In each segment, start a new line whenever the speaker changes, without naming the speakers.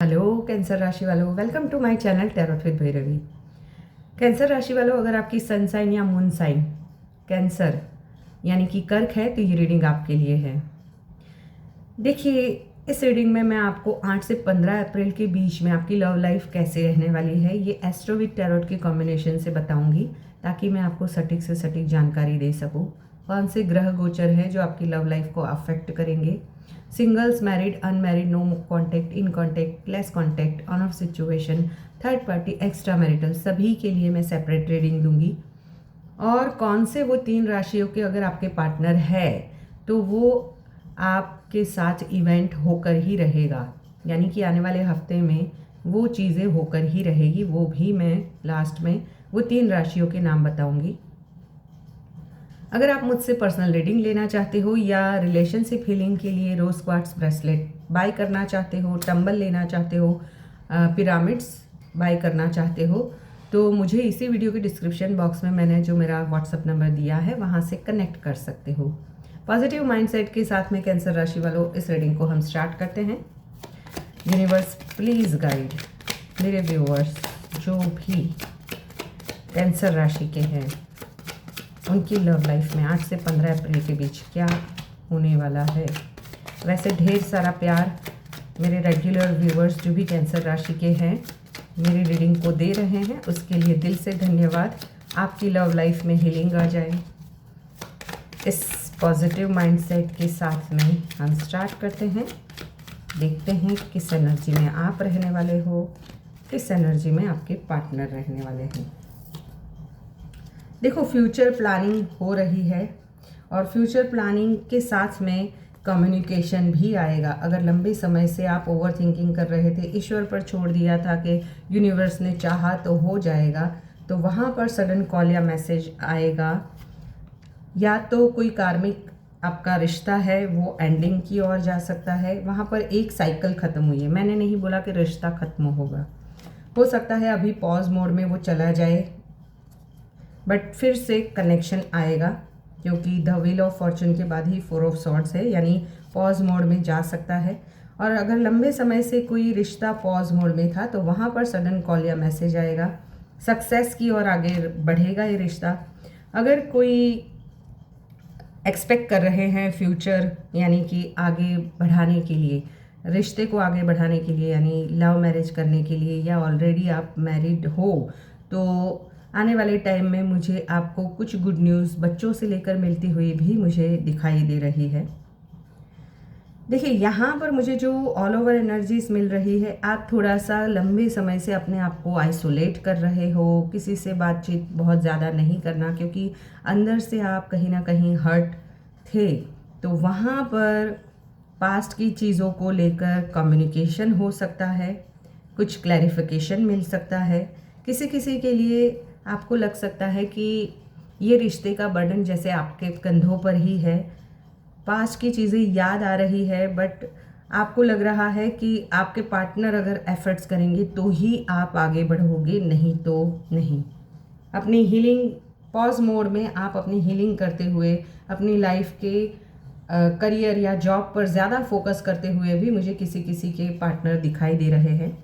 Hello cancer राशि वालों, welcome to my channel tarot with Bhairavi. Cancer राशि वालों, अगर आपकी सन साइन या मून साइन कैंसर यानी कि कर्क है तो ये रीडिंग आपके लिए है। देखिए, इस रीडिंग में मैं आपको 8 से 15 अप्रैल के बीच में आपकी लव लाइफ कैसे रहने वाली है ये एस्ट्रो विद टैरोट के कॉम्बिनेशन से बताऊंगी, ताकि मैं आपको सटीक से सटीक जानकारी दे सकूं। कौन से ग्रह गोचर हैं जो आपकी लव लाइफ को अफेक्ट करेंगे, singles, married, unmarried, no contact, in contact, less contact, on off situation, third party, extramarital, सभी के लिए मैं सेपरेट रीडिंग दूंगी। और कौन से वो 3 राशियों के अगर आपके पार्टनर है तो वो आपके साथ इवेंट होकर ही रहेगा, यानी कि आने वाले हफ्ते में वो चीज़ें होकर ही रहेगी। वो भी मैं लास्ट में वो 3 राशियों के नाम बताऊंगी। अगर आप मुझसे पर्सनल रीडिंग लेना चाहते हो या रिलेशनशिप हीलिंग के लिए रोज क्वार्ट्स ब्रेसलेट बाय करना चाहते हो, टंबल लेना चाहते हो, पिरामिड्स बाय करना चाहते हो, तो मुझे इसी वीडियो के डिस्क्रिप्शन बॉक्स में मैंने जो मेरा व्हाट्सअप नंबर दिया है वहाँ से कनेक्ट कर सकते हो। पॉजिटिव माइंडसेट के साथ में कैंसर राशि वालों, इस रीडिंग को हम स्टार्ट करते हैं। यूनिवर्स प्लीज़ गाइड मेरे व्यूअर्स जो भी कैंसर राशि के हैं उनकी लव लाइफ में 8 से 15 अप्रैल के बीच क्या होने वाला है। वैसे ढेर सारा प्यार मेरे रेगुलर व्यूअर्स जो भी कैंसर राशि के हैं मेरी रीडिंग को दे रहे हैं, उसके लिए दिल से धन्यवाद। आपकी लव लाइफ में हीलिंग आ जाए, इस पॉजिटिव माइंडसेट के साथ में हम स्टार्ट करते हैं। देखते हैं किस एनर्जी में आप रहने वाले हो, किस एनर्जी में आपके पार्टनर रहने वाले हैं। देखो, फ्यूचर प्लानिंग हो रही है और फ्यूचर प्लानिंग के साथ में कम्युनिकेशन भी आएगा। अगर लंबे समय से आप ओवर थिंकिंग कर रहे थे, ईश्वर पर छोड़ दिया था कि यूनिवर्स ने चाहा तो हो जाएगा, तो वहाँ पर सडन कॉल या मैसेज आएगा। या तो कोई कार्मिक आपका रिश्ता है वो एंडिंग की ओर जा सकता है, वहाँ पर एक साइकिल ख़त्म हुई है। मैंने नहीं बोला कि रिश्ता ख़त्म होगा, हो सकता है अभी पॉज मोड में वो चला जाए, बट फिर से कनेक्शन आएगा, क्योंकि द व्हील ऑफ फॉर्चून के बाद ही 4 ऑफ सॉर्ड्स है, यानी पॉज मोड में जा सकता है। और अगर लंबे समय से कोई रिश्ता पॉज मोड में था तो वहाँ पर सडन कॉल या मैसेज आएगा, सक्सेस की ओर आगे बढ़ेगा ये रिश्ता। अगर कोई एक्सपेक्ट कर रहे हैं फ्यूचर यानी कि आगे बढ़ाने के लिए, रिश्ते को आगे बढ़ाने के लिए, यानी लव मैरिज करने के लिए, या ऑलरेडी आप मैरिड हो, तो आने वाले टाइम में मुझे आपको कुछ गुड न्यूज़ बच्चों से लेकर मिलती हुई भी मुझे दिखाई दे रही है। देखिए, यहाँ पर मुझे जो ऑल ओवर एनर्जीज मिल रही है, आप थोड़ा सा लंबे समय से अपने आप को आइसोलेट कर रहे हो, किसी से बातचीत बहुत ज़्यादा नहीं करना, क्योंकि अंदर से आप कहीं ना कहीं हर्ट थे। तो वहाँ पर पास्ट की चीज़ों को लेकर कम्युनिकेशन हो सकता है, कुछ क्लैरिफिकेशन मिल सकता है। किसी किसी के लिए आपको लग सकता है कि ये रिश्ते का बर्डन जैसे आपके कंधों पर ही है, पास्ट की चीज़ें याद आ रही है, बट आपको लग रहा है कि आपके पार्टनर अगर एफर्ट्स करेंगे तो ही आप आगे बढ़ोगे, नहीं तो नहीं। अपनी हीलिंग पॉज मोड में आप अपनी हीलिंग करते हुए अपनी लाइफ के करियर या जॉब पर ज़्यादा फोकस करते हुए भी मुझे किसी किसी के पार्टनर दिखाई दे रहे हैं।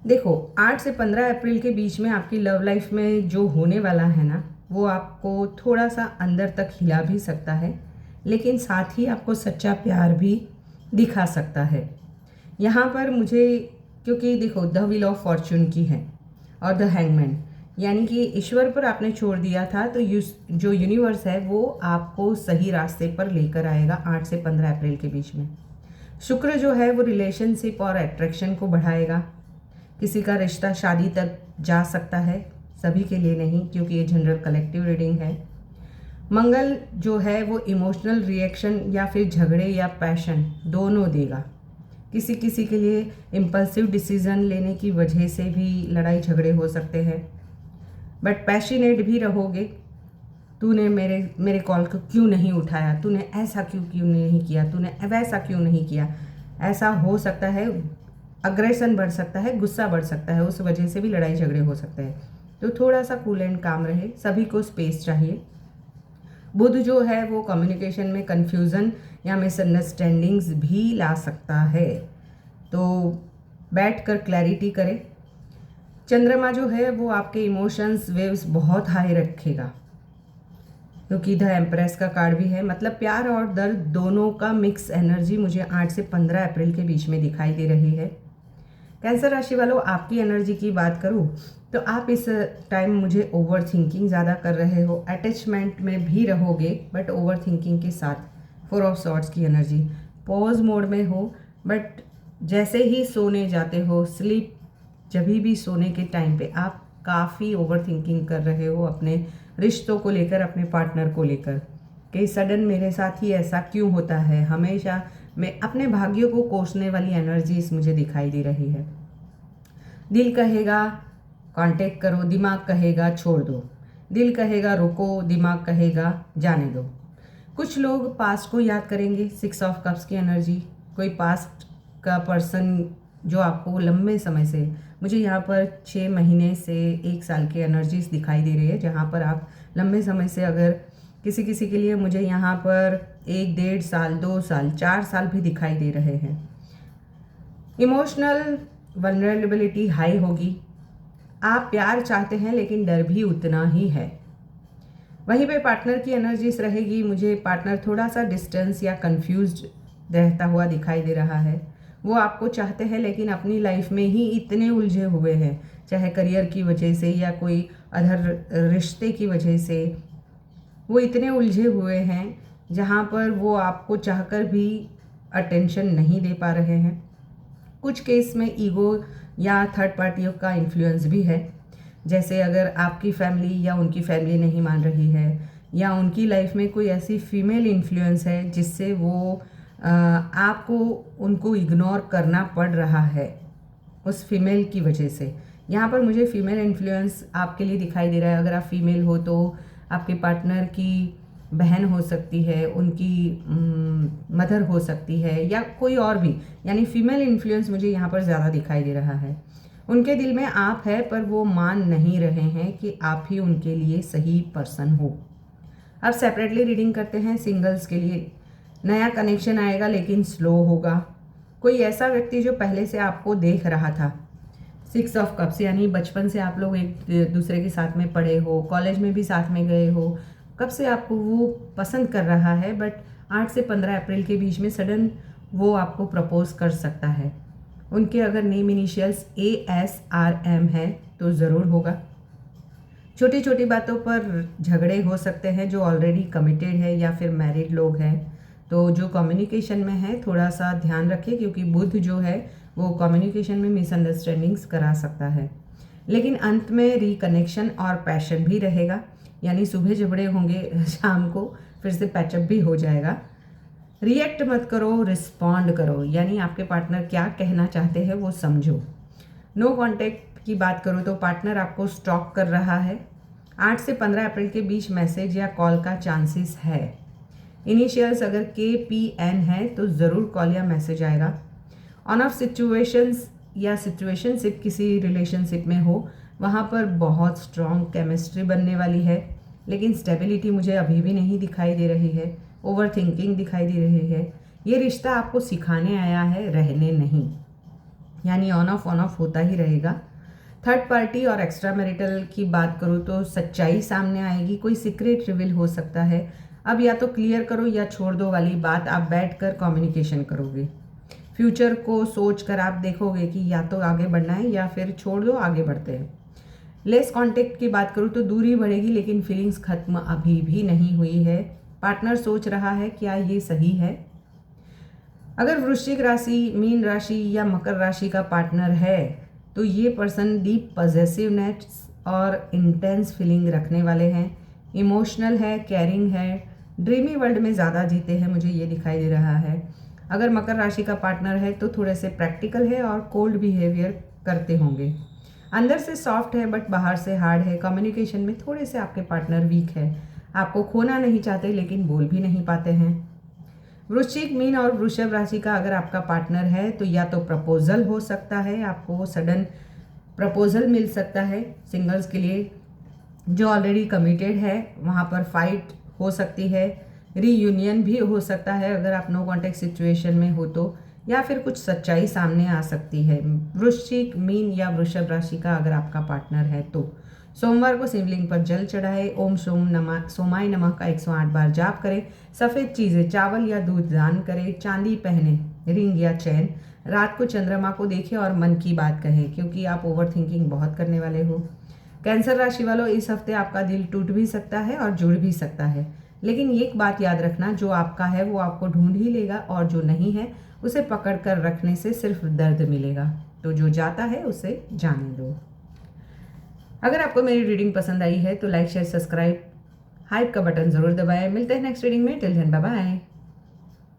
देखो, 8 से 15 अप्रैल के बीच में आपकी लव लाइफ में जो होने वाला है ना, वो आपको थोड़ा सा अंदर तक हिला भी सकता है, लेकिन साथ ही आपको सच्चा प्यार भी दिखा सकता है। यहाँ पर मुझे, क्योंकि देखो द व्हील ऑफ फॉर्चून की है और द हैंगमैन, यानी कि ईश्वर पर आपने छोड़ दिया था, तो जो यूनिवर्स है वो आपको सही रास्ते पर लेकर आएगा 8 से 15 अप्रैल के बीच में। शुक्र जो है वो रिलेशनशिप और अट्रैक्शन को बढ़ाएगा। किसी का रिश्ता शादी तक जा सकता है, सभी के लिए नहीं, क्योंकि ये जनरल कलेक्टिव रीडिंग है। मंगल जो है वो इमोशनल रिएक्शन या फिर झगड़े या पैशन दोनों देगा। किसी किसी के लिए इम्पल्सिव डिसीजन लेने की वजह से भी लड़ाई झगड़े हो सकते हैं, बट पैशनेट भी रहोगे। तूने मेरे कॉल को क्यों नहीं उठाया, तूने ऐसा क्यों नहीं किया, तूने वैसा क्यों नहीं किया, ऐसा हो सकता है। अग्रेशन बढ़ सकता है, गुस्सा बढ़ सकता है, उस वजह से भी लड़ाई झगड़े हो सकते हैं। तो थोड़ा सा कूल एंड काम रहे, सभी को स्पेस चाहिए। बुध जो है वो कम्युनिकेशन में कन्फ्यूज़न या मिसअंडरस्टैंडिंग्स भी ला सकता है। तो बैठ कर क्लैरिटी करें। चंद्रमा जो है वो आपके इमोशंस वेव्स बहुत हाई रखेगा, क्योंकि द एम्प्रेस का कार्ड भी है, मतलब प्यार और दर्द दोनों का मिक्स एनर्जी मुझे 8 से 15 अप्रैल के बीच में दिखाई दे रही है। कैंसर राशि वालों, आपकी एनर्जी की बात करूँ तो आप इस टाइम मुझे ओवर थिंकिंग ज़्यादा कर रहे हो, अटैचमेंट में भी रहोगे बट ओवर थिंकिंग के साथ। 4 ऑफ सॉर्ड्स की एनर्जी, पॉज मोड में हो बट जैसे ही सोने जाते हो, स्लीप जब भी सोने के टाइम पे आप काफ़ी ओवर थिंकिंग कर रहे हो अपने रिश्तों को लेकर, अपने पार्टनर को लेकर, कि सडन मेरे साथ ही ऐसा क्यों होता है। हमेशा मैं अपने भाग्यों को कोसने वाली एनर्जीज मुझे दिखाई दे रही है। दिल कहेगा कांटेक्ट करो, दिमाग कहेगा छोड़ दो। दिल कहेगा रुको, दिमाग कहेगा जाने दो। कुछ लोग पास्ट को याद करेंगे, 6 ऑफ कप्स की एनर्जी, कोई पास्ट का पर्सन जो आपको लंबे समय से, मुझे यहाँ पर 6 महीने से 1 साल की एनर्जीज दिखाई दे रही है, जहाँ पर आप लंबे समय से, अगर किसी किसी के लिए मुझे यहाँ पर 1 डेढ़ साल, 2 साल, 4 साल भी दिखाई दे रहे हैं। इमोशनल वल्नरेबिलिटी हाई होगी। आप प्यार चाहते हैं लेकिन डर भी उतना ही है। वहीं पे पार्टनर की एनर्जीज रहेगी, मुझे पार्टनर थोड़ा सा डिस्टेंस या कंफ्यूज्ड रहता हुआ दिखाई दे रहा है। वो आपको चाहते हैं लेकिन अपनी लाइफ में ही इतने उलझे हुए हैं, चाहे करियर की वजह से या कोई अदर रिश्ते की वजह से, वो इतने उलझे हुए हैं जहाँ पर वो आपको चाहकर भी अटेंशन नहीं दे पा रहे हैं। कुछ केस में ईगो या थर्ड पार्टियों का इन्फ्लुएंस भी है, जैसे अगर आपकी फैमिली या उनकी फैमिली नहीं मान रही है, या उनकी लाइफ में कोई ऐसी फीमेल इन्फ्लुएंस है जिससे वो आपको उनको इग्नोर करना पड़ रहा है उस फीमेल की वजह से। यहाँ पर मुझे फीमेल इन्फ्लुएंस आपके लिए दिखाई दे रहा है। अगर आप फीमेल हो तो आपके पार्टनर की बहन हो सकती है, उनकी मदर हो सकती है, या कोई और भी, यानी फीमेल इन्फ्लुएंस मुझे यहाँ पर ज़्यादा दिखाई दे रहा है। उनके दिल में आप है पर वो मान नहीं रहे हैं कि आप ही उनके लिए सही पर्सन हो। अब सेपरेटली रीडिंग करते हैं सिंगल्स के लिए। नया कनेक्शन आएगा लेकिन स्लो होगा। कोई ऐसा व्यक्ति जो पहले से आपको देख रहा था, 6 ऑफ कप्स, यानी बचपन से आप लोग एक दूसरे के साथ में पढ़े हो, कॉलेज में भी साथ में गए हो, कब से आपको वो पसंद कर रहा है, बट 8 से 15 अप्रैल के बीच में सडन वो आपको प्रपोज कर सकता है। उनके अगर नेम इनिशियल्स ASRM है तो ज़रूर होगा। छोटी छोटी बातों पर झगड़े हो सकते हैं जो ऑलरेडी कमिटेड है या फिर मैरिड लोग हैं, तो जो कम्युनिकेशन में है थोड़ा सा ध्यान रखिए, क्योंकि बुध जो है वो कम्युनिकेशन में मिसअंडरस्टैंडिंग्स करा सकता है। लेकिन अंत में रिकनेक्शन और पैशन भी रहेगा, यानी सुबह झगड़े होंगे, शाम को फिर से पैचअप भी हो जाएगा। रिएक्ट मत करो, रिस्पॉन्ड करो, यानी आपके पार्टनर क्या कहना चाहते हैं वो समझो। नो कॉन्टेक्ट की बात करूँ तो पार्टनर आपको स्टॉक कर रहा है। 8 से 15 अप्रैल के बीच मैसेज या कॉल का चांसेस है। इनिशियल्स अगर KPN है तो ज़रूर कॉल या मैसेज आएगा। ऑन ऑफ सिचुएशंस या सिचुएशनशिप किसी रिलेशनशिप में हो, वहाँ पर बहुत स्ट्रॉन्ग केमिस्ट्री बनने वाली है, लेकिन स्टेबिलिटी मुझे अभी भी नहीं दिखाई दे रही है। ओवर थिंकिंग दिखाई दे रही है। ये रिश्ता आपको सिखाने आया है, रहने नहीं, यानी ऑन ऑफ होता ही रहेगा। थर्ड पार्टी और एक्स्ट्रा मैरिटल की बात करूँ तो सच्चाई सामने आएगी, कोई सीक्रेट रिवील हो सकता है। अब या तो क्लियर करो या छोड़ दो वाली बात आप बैठकर कम्युनिकेशन करोगे। फ्यूचर को सोच कर आप देखोगे कि या तो आगे बढ़ना है या फिर छोड़ दो, आगे बढ़ते हैं। लेस कांटेक्ट की बात करूँ तो दूरी बढ़ेगी, लेकिन फीलिंग्स खत्म अभी भी नहीं हुई है। पार्टनर सोच रहा है क्या ये सही है। अगर वृश्चिक राशि, मीन राशि या मकर राशि का पार्टनर है तो ये पर्सन डीप पॉजेसिवनेस और इंटेंस फीलिंग रखने वाले हैं। इमोशनल है, केयरिंग है, ड्रीमी वर्ल्ड में ज़्यादा जीते हैं, मुझे ये दिखाई दे रहा है। अगर मकर राशि का पार्टनर है तो थोड़े से प्रैक्टिकल है और कोल्ड बिहेवियर करते होंगे। अंदर से सॉफ्ट है बट बाहर से हार्ड है। कम्युनिकेशन में थोड़े से आपके पार्टनर वीक है। आपको खोना नहीं चाहते लेकिन बोल भी नहीं पाते हैं। वृश्चिक, मीन और वृषभ राशि का अगर आपका पार्टनर है तो या तो प्रपोजल हो सकता है, आपको सडन प्रपोजल मिल सकता है। सिंगल्स के लिए जो ऑलरेडी कमिटेड है वहाँ पर फाइट हो सकती है, रीयूनियन भी हो सकता है अगर आप नो कॉन्टेक्ट सिचुएशन में हो तो, या फिर कुछ सच्चाई सामने आ सकती है। वृश्चिक, मीन या वृषभ राशि का अगर आपका पार्टनर है तो सोमवार को शिवलिंग पर जल चढ़ाए, ओम सोमाय नमः का 108 बार जाप करें, सफ़ेद चीज़ें चावल या दूध दान करें, चांदी पहने, रिंग या चैन, रात को चंद्रमा को देखें और मन की बात कहें, क्योंकि आप ओवर थिंकिंग बहुत करने वाले हो। कैंसर राशि वालों, इस हफ्ते आपका दिल टूट भी सकता है और जुड़ भी सकता है, लेकिन एक बात याद रखना, जो आपका है वो आपको ढूंढ ही लेगा और जो नहीं है उसे पकड़ कर रखने से सिर्फ दर्द मिलेगा। तो जो जाता है उसे जाने दो। अगर आपको मेरी रीडिंग पसंद आई है तो लाइक शेयर सब्सक्राइब हाइप का बटन ज़रूर दबाएं। मिलते हैं नेक्स्ट रीडिंग में। Till then bye bye.